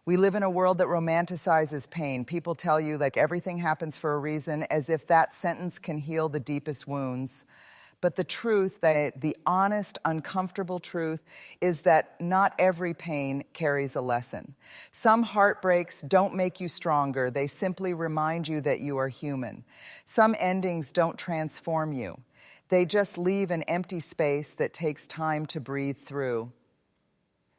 We live in a world that romanticizes pain. People tell you like everything happens for a reason, as if that sentence can heal the deepest wounds. But the truth, the honest, uncomfortable truth, is that not every pain carries a lesson. Some heartbreaks don't make you stronger. They simply remind you that you are human. Some endings don't transform you. They just leave an empty space that takes time to breathe through.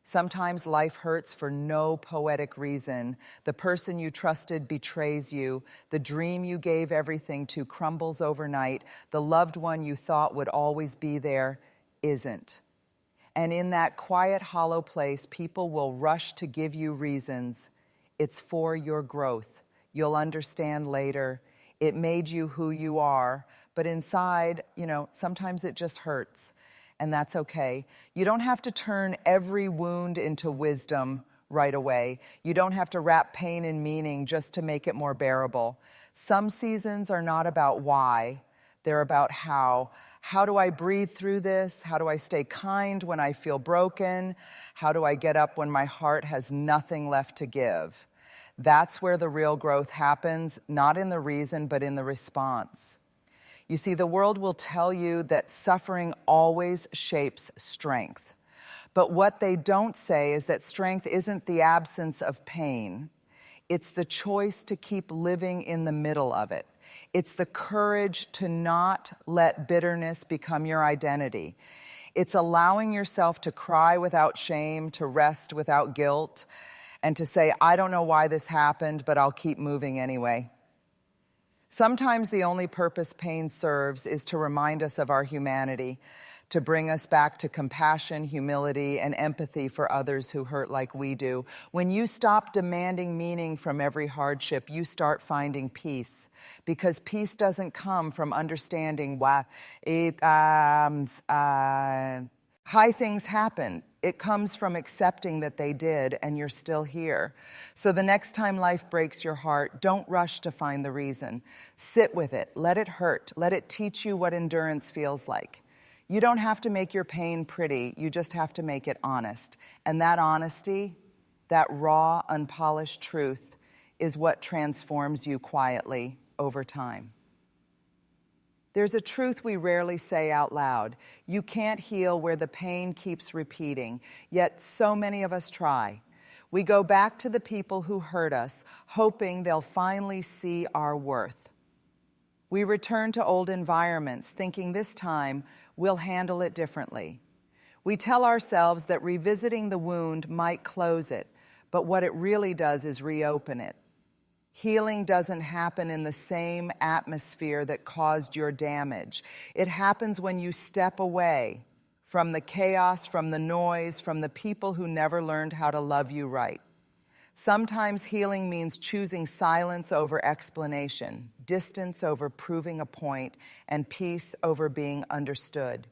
Sometimes life hurts for no poetic reason. The person you trusted betrays you. The dream you gave everything to crumbles overnight. The loved one you thought would always be there isn't. And in that quiet, hollow place, people will rush to give you reasons. It's for your growth. You'll understand later. It made you who you are. But inside, sometimes it just hurts. And that's okay. You don't have to turn every wound into wisdom right away. You don't have to wrap pain in meaning just to make it more bearable. Some seasons are not about why, they're about how. How do I breathe through this? How do I stay kind when I feel broken? How do I get up when my heart has nothing left to give? That's where the real growth happens, not in the reason, but in the response. You see, the world will tell you that suffering always shapes strength. But what they don't say is that strength isn't the absence of pain. It's the choice to keep living in the middle of it. It's the courage to not let bitterness become your identity. It's allowing yourself to cry without shame, to rest without guilt, and to say, I don't know why this happened, but I'll keep moving anyway. Sometimes the only purpose pain serves is to remind us of our humanity, to bring us back to compassion, humility, and empathy for others who hurt like we do. When you stop demanding meaning from every hardship, you start finding peace. Because peace doesn't come from understanding why high things happen. It comes from accepting that they did and you're still here. So the next time life breaks your heart, don't rush to find the reason. Sit with it. Let it hurt. Let it teach you what endurance feels like. You don't have to make your pain pretty. You just have to make it honest. And that honesty, that raw, unpolished truth, is what transforms you quietly over time. There's a truth we rarely say out loud. You can't heal where the pain keeps repeating, yet so many of us try. We go back to the people who hurt us, hoping they'll finally see our worth. We return to old environments, thinking this time we'll handle it differently. We tell ourselves that revisiting the wound might close it, but what it really does is reopen it. Healing doesn't happen in the same atmosphere that caused your damage. It happens when you step away from the chaos, from the noise, from the people who never learned how to love you right. Sometimes healing means choosing silence over explanation, distance over proving a point, and peace over being understood.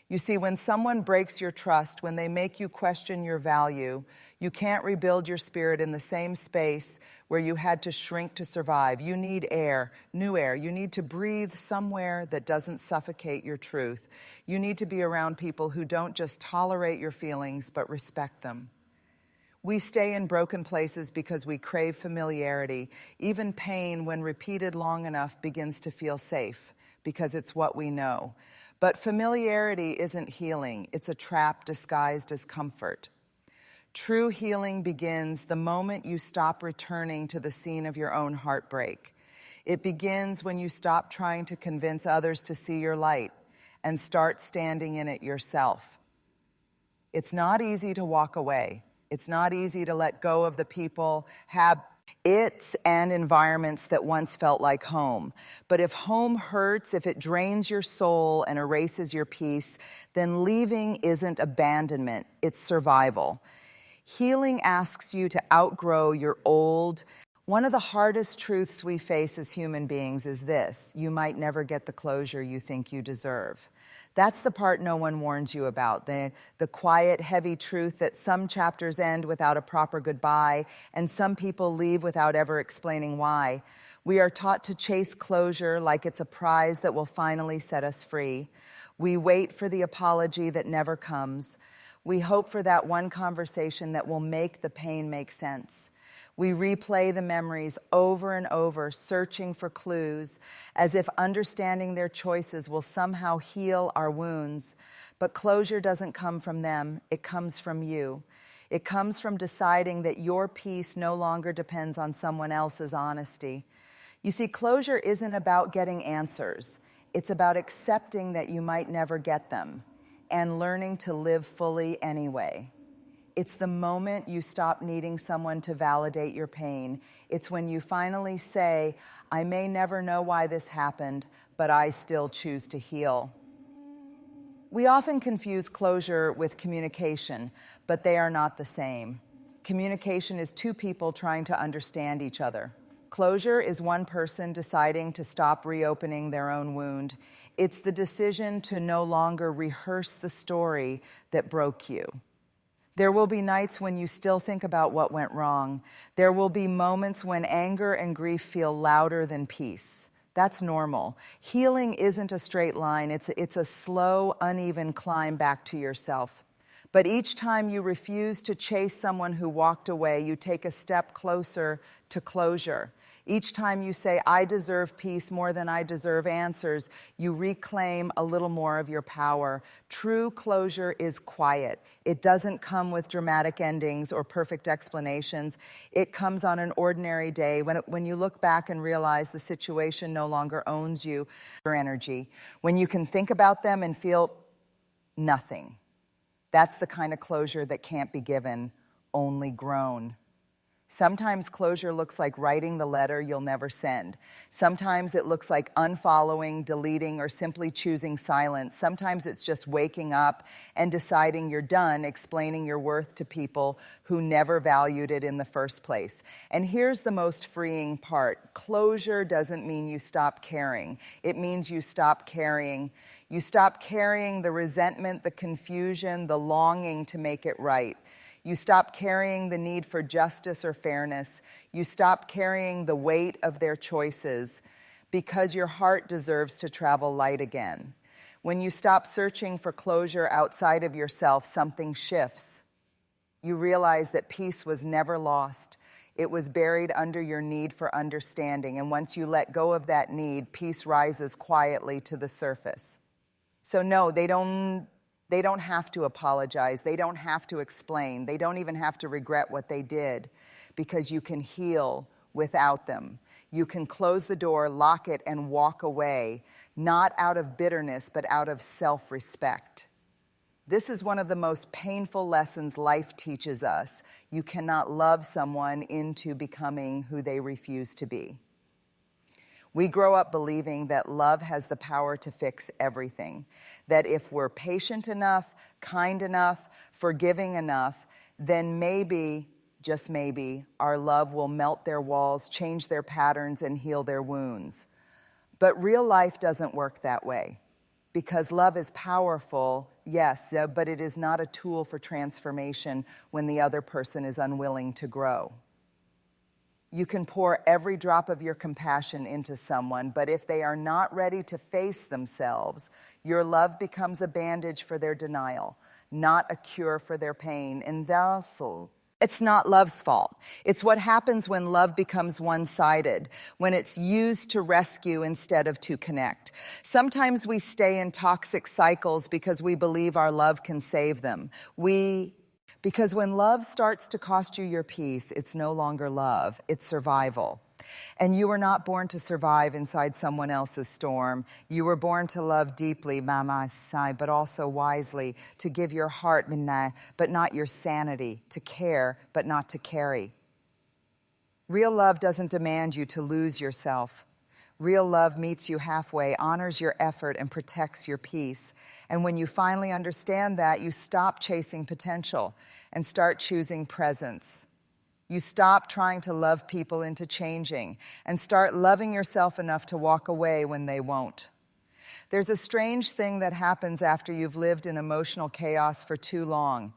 You see, when someone breaks your trust, when they make you question your value, you can't rebuild your spirit in the same space where you had to shrink to survive. You need air, new air. You need to breathe somewhere that doesn't suffocate your truth. You need to be around people who don't just tolerate your feelings, but respect them. We stay in broken places because we crave familiarity. Even pain, when repeated long enough, begins to feel safe because it's what we know. But familiarity isn't healing. It's a trap disguised as comfort. True healing begins the moment you stop returning to the scene of your own heartbreak. It begins when you stop trying to convince others to see your light and start standing in it yourself. It's not easy to walk away. It's not easy to let go of the people, habits, and environments that once felt like home. But if home hurts, if it drains your soul and erases your peace, then leaving isn't abandonment, it's survival. Healing asks you to outgrow your old. One of the hardest truths we face as human beings is this: you might never get the closure you think you deserve. That's the part no one warns you about, the quiet, heavy truth that some chapters end without a proper goodbye, and some people leave without ever explaining why. We are taught to chase closure like it's a prize that will finally set us free. We wait for the apology that never comes. We hope for that one conversation that will make the pain make sense. We replay the memories over and over, searching for clues, as if understanding their choices will somehow heal our wounds. But closure doesn't come from them, it comes from you. It comes from deciding that your peace no longer depends on someone else's honesty. You see, closure isn't about getting answers. It's about accepting that you might never get them and learning to live fully anyway. It's the moment you stop needing someone to validate your pain. It's when you finally say, I may never know why this happened, but I still choose to heal. We often confuse closure with communication, but they are not the same. Communication is two people trying to understand each other. Closure is one person deciding to stop reopening their own wound. It's the decision to no longer rehearse the story that broke you. There will be nights when you still think about what went wrong. There will be moments when anger and grief feel louder than peace. That's normal. Healing isn't a straight line. It's a slow, uneven climb back to yourself. But each time you refuse to chase someone who walked away, you take a step closer to closure. Each time you say, I deserve peace more than I deserve answers, you reclaim a little more of your power. True closure is quiet. It doesn't come with dramatic endings or perfect explanations. It comes on an ordinary day when you look back and realize the situation no longer owns you, your energy. When you can think about them and feel nothing. That's the kind of closure that can't be given, only grown. Sometimes closure looks like writing the letter you'll never send. Sometimes it looks like unfollowing, deleting, or simply choosing silence. Sometimes it's just waking up and deciding you're done explaining your worth to people who never valued it in the first place. And here's the most freeing part. Closure doesn't mean you stop caring. It means you stop carrying. You stop carrying the resentment, the confusion, the longing to make it right. You stop carrying the need for justice or fairness. You stop carrying the weight of their choices because your heart deserves to travel light again. When you stop searching for closure outside of yourself, something shifts. You realize that peace was never lost. It was buried under your need for understanding. And once you let go of that need, peace rises quietly to the surface. So no, they don't have to apologize. They don't have to explain. They don't even have to regret what they did because you can heal without them. You can close the door, lock it, and walk away, not out of bitterness, but out of self-respect. This is one of the most painful lessons life teaches us. You cannot love someone into becoming who they refuse to be. We grow up believing that love has the power to fix everything, that if we're patient enough, kind enough, forgiving enough, then maybe, just maybe, our love will melt their walls, change their patterns, and heal their wounds. But real life doesn't work that way, because love is powerful, yes, but it is not a tool for transformation when the other person is unwilling to grow. You can pour every drop of your compassion into someone, but if they are not ready to face themselves, your love becomes a bandage for their denial, not a cure for their pain. And also, it's not love's fault. It's what happens when love becomes one-sided, when it's used to rescue instead of to connect. Sometimes we stay in toxic cycles because we believe our love can save them. Because when love starts to cost you your peace, it's no longer love, it's survival. And you were not born to survive inside someone else's storm. You were born to love deeply, mama sai, but also wisely, to give your heart, but not your sanity, to care, but not to carry. Real love doesn't demand you to lose yourself. Real love meets you halfway, honors your effort, and protects your peace. And when you finally understand that, you stop chasing potential and start choosing presence. You stop trying to love people into changing and start loving yourself enough to walk away when they won't. There's a strange thing that happens after you've lived in emotional chaos for too long.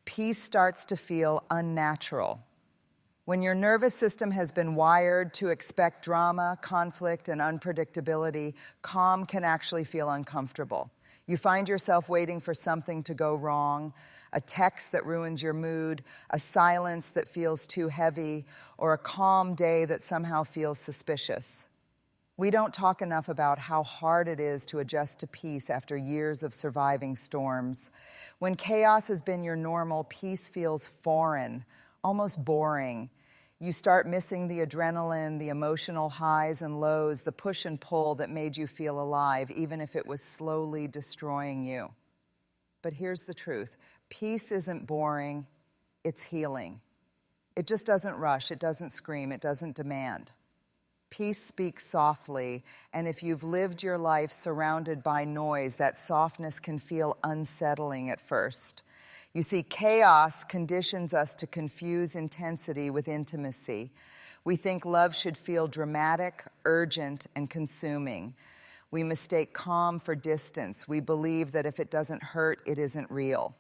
Peace starts to feel unnatural. When your nervous system has been wired to expect drama, conflict, and unpredictability, calm can actually feel uncomfortable. You find yourself waiting for something to go wrong, a text that ruins your mood, a silence that feels too heavy, or a calm day that somehow feels suspicious. We don't talk enough about how hard it is to adjust to peace after years of surviving storms. When chaos has been your normal, peace feels foreign, almost boring. You start missing the adrenaline, the emotional highs and lows, the push and pull that made you feel alive, even if it was slowly destroying you. But here's the truth. Peace isn't boring, it's healing. It just doesn't rush, it doesn't scream, it doesn't demand. Peace speaks softly, and if you've lived your life surrounded by noise, that softness can feel unsettling at first. You see, chaos conditions us to confuse intensity with intimacy. We think love should feel dramatic, urgent, and consuming. We mistake calm for distance. We believe that if it doesn't hurt, it isn't real.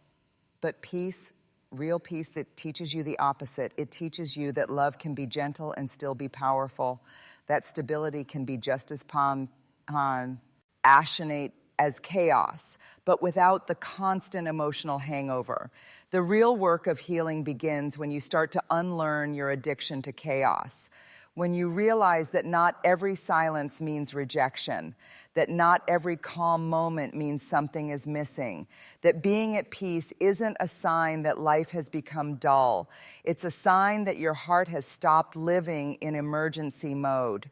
But peace, real peace, that teaches you the opposite. It teaches you that love can be gentle and still be powerful. That stability can be just as passionate as chaos, but without the constant emotional hangover. The real work of healing begins when you start to unlearn your addiction to chaos, when you realize that not every silence means rejection, that not every calm moment means something is missing, that being at peace isn't a sign that life has become dull. It's a sign that your heart has stopped living in emergency mode.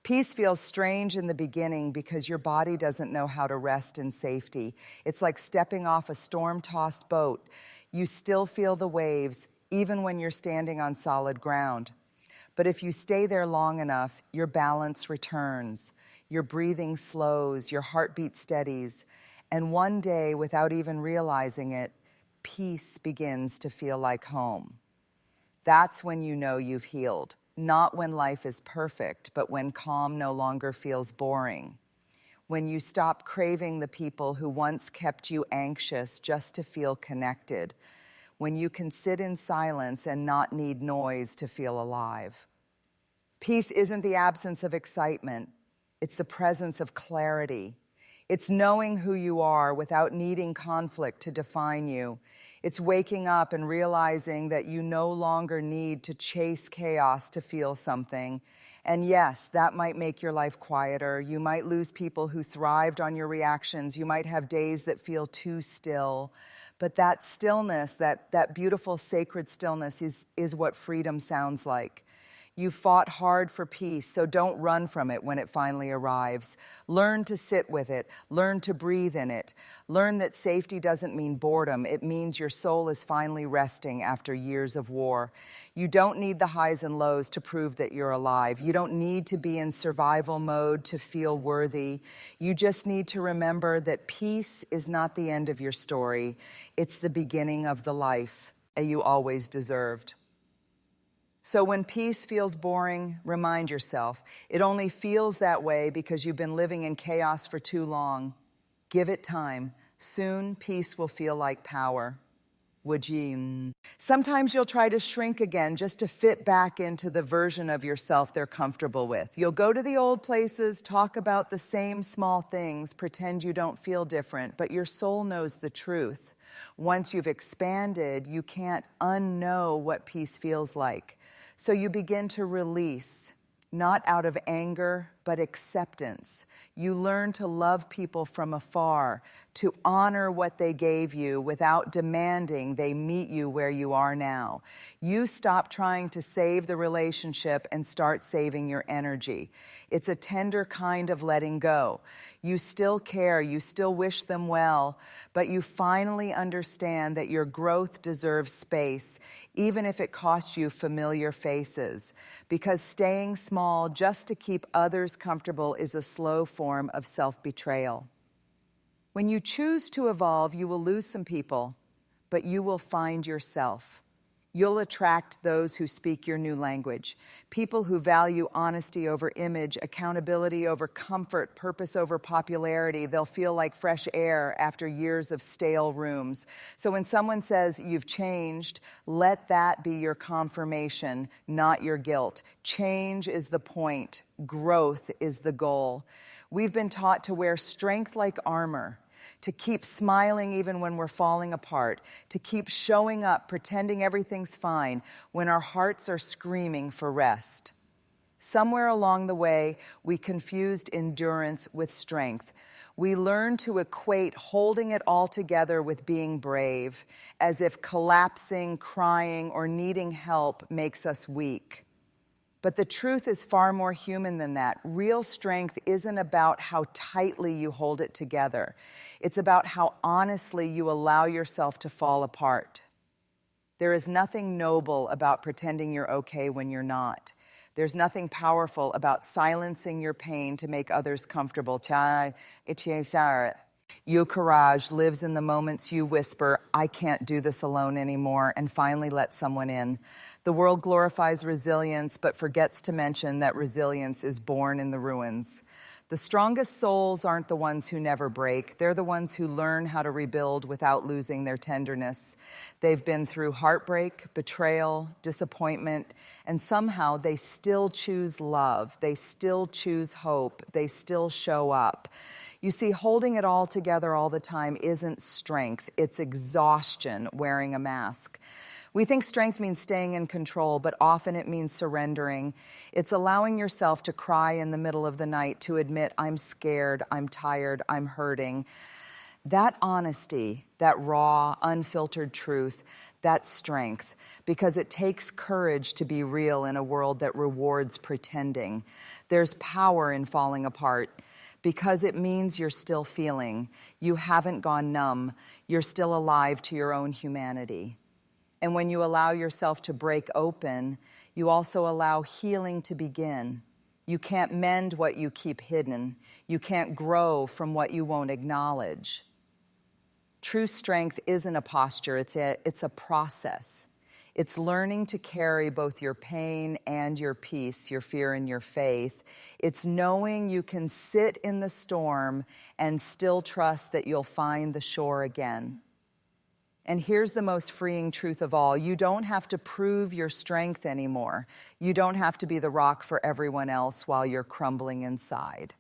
Peace feels strange in the beginning because your body doesn't know how to rest in safety. It's like stepping off a storm-tossed boat. You still feel the waves, even when you're standing on solid ground. But if you stay there long enough, your balance returns, your breathing slows, your heartbeat steadies, and one day, without even realizing it, peace begins to feel like home. That's when you know you've healed. Not when life is perfect, but when calm no longer feels boring. When you stop craving the people who once kept you anxious just to feel connected. When you can sit in silence and not need noise to feel alive. Peace isn't the absence of excitement. It's the presence of clarity. It's knowing who you are without needing conflict to define you. It's waking up and realizing that you no longer need to chase chaos to feel something. And yes, that might make your life quieter. You might lose people who thrived on your reactions. You might have days that feel too still. But that stillness, that beautiful sacred stillness is what freedom sounds like. You fought hard for peace, so don't run from it when it finally arrives. Learn to sit with it. Learn to breathe in it. Learn that safety doesn't mean boredom. It means your soul is finally resting after years of war. You don't need the highs and lows to prove that you're alive. You don't need to be in survival mode to feel worthy. You just need to remember that peace is not the end of your story. It's the beginning of the life you always deserved. So when peace feels boring, remind yourself, it only feels that way because you've been living in chaos for too long. Give it time. Soon, peace will feel like power. Would you? Sometimes you'll try to shrink again just to fit back into the version of yourself they're comfortable with. You'll go to the old places, talk about the same small things, pretend you don't feel different, but your soul knows the truth. Once you've expanded, you can't unknow what peace feels like. So you begin to release, not out of anger, but acceptance. You learn to love people from afar, to honor what they gave you without demanding they meet you where you are now. You stop trying to save the relationship and start saving your energy. It's a tender kind of letting go. You still care, you still wish them well, but you finally understand that your growth deserves space, even if it costs you familiar faces, because staying small just to keep others comfortable is a slow form of self-betrayal. When you choose to evolve, you will lose some people, but you will find yourself. You'll attract those who speak your new language, people who value honesty over image, accountability over comfort, purpose over popularity. They'll feel like fresh air after years of stale rooms. So when someone says you've changed, let that be your confirmation, not your guilt. Change is the point. Growth is the goal. We've been taught to wear strength like armor. to keep smiling even when we're falling apart, to keep showing up, pretending everything's fine when our hearts are screaming for rest. Somewhere along the way, we confused endurance with strength. We learned to equate holding it all together with being brave, as if collapsing, crying, or needing help makes us weak. But the truth is far more human than that. Real strength isn't about how tightly you hold it together. It's about how honestly you allow yourself to fall apart. There is nothing noble about pretending you're okay when you're not. There's nothing powerful about silencing your pain to make others comfortable. Your courage lives in the moments you whisper, I can't do this alone anymore, and finally let someone in. The world glorifies resilience, but forgets to mention that resilience is born in the ruins. The strongest souls aren't the ones who never break. They're the ones who learn how to rebuild without losing their tenderness. They've been through heartbreak, betrayal, disappointment, and somehow they still choose love. They still choose hope. They still show up. You see, holding it all together all the time isn't strength. It's exhaustion wearing a mask. We think strength means staying in control, but often it means surrendering. It's allowing yourself to cry in the middle of the night, to admit, I'm scared, I'm tired, I'm hurting. That honesty, that raw, unfiltered truth, that's strength, because it takes courage to be real in a world that rewards pretending. There's power in falling apart, because it means you're still feeling. You haven't gone numb. You're still alive to your own humanity. And when you allow yourself to break open, you also allow healing to begin. You can't mend what you keep hidden. You can't grow from what you won't acknowledge. True strength isn't a posture, it's a process. It's learning to carry both your pain and your peace, your fear and your faith. It's knowing you can sit in the storm and still trust that you'll find the shore again. And here's the most freeing truth of all. You don't have to prove your strength anymore. You don't have to be the rock for everyone else while you're crumbling inside.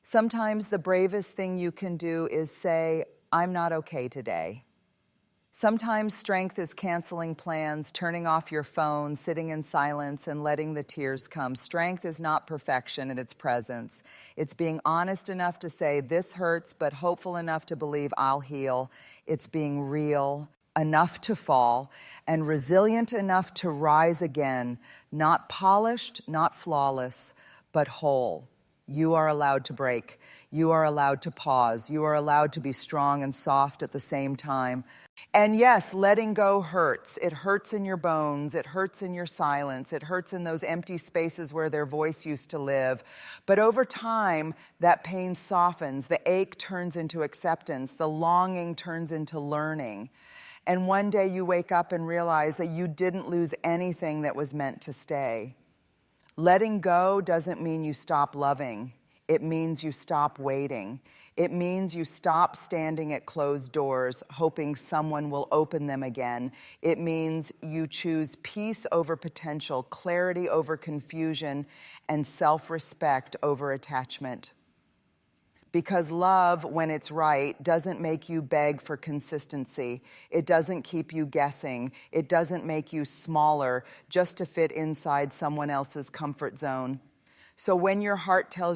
Sometimes the bravest thing you can do is say, I'm not okay today. Sometimes strength is canceling plans, turning off your phone, sitting in silence, and letting the tears come. Strength is not perfection in its presence. It's being honest enough to say, this hurts, but hopeful enough to believe I'll heal. It's being real enough to fall, and resilient enough to rise again, not polished, not flawless, but whole. You are allowed to break. You are allowed to pause. You are allowed to be strong and soft at the same time. And yes, letting go hurts. It hurts in your bones. It hurts in your silence. It hurts in those empty spaces where their voice used to live. But over time, that pain softens. The ache turns into acceptance. The longing turns into learning. And one day you wake up and realize that you didn't lose anything that was meant to stay. Letting go doesn't mean you stop loving. It means you stop waiting. It means you stop standing at closed doors, hoping someone will open them again. It means you choose peace over potential, clarity over confusion, and self-respect over attachment. Because love, when it's right, doesn't make you beg for consistency. It doesn't keep you guessing. It doesn't make you smaller just to fit inside someone else's comfort zone. So when your heart tells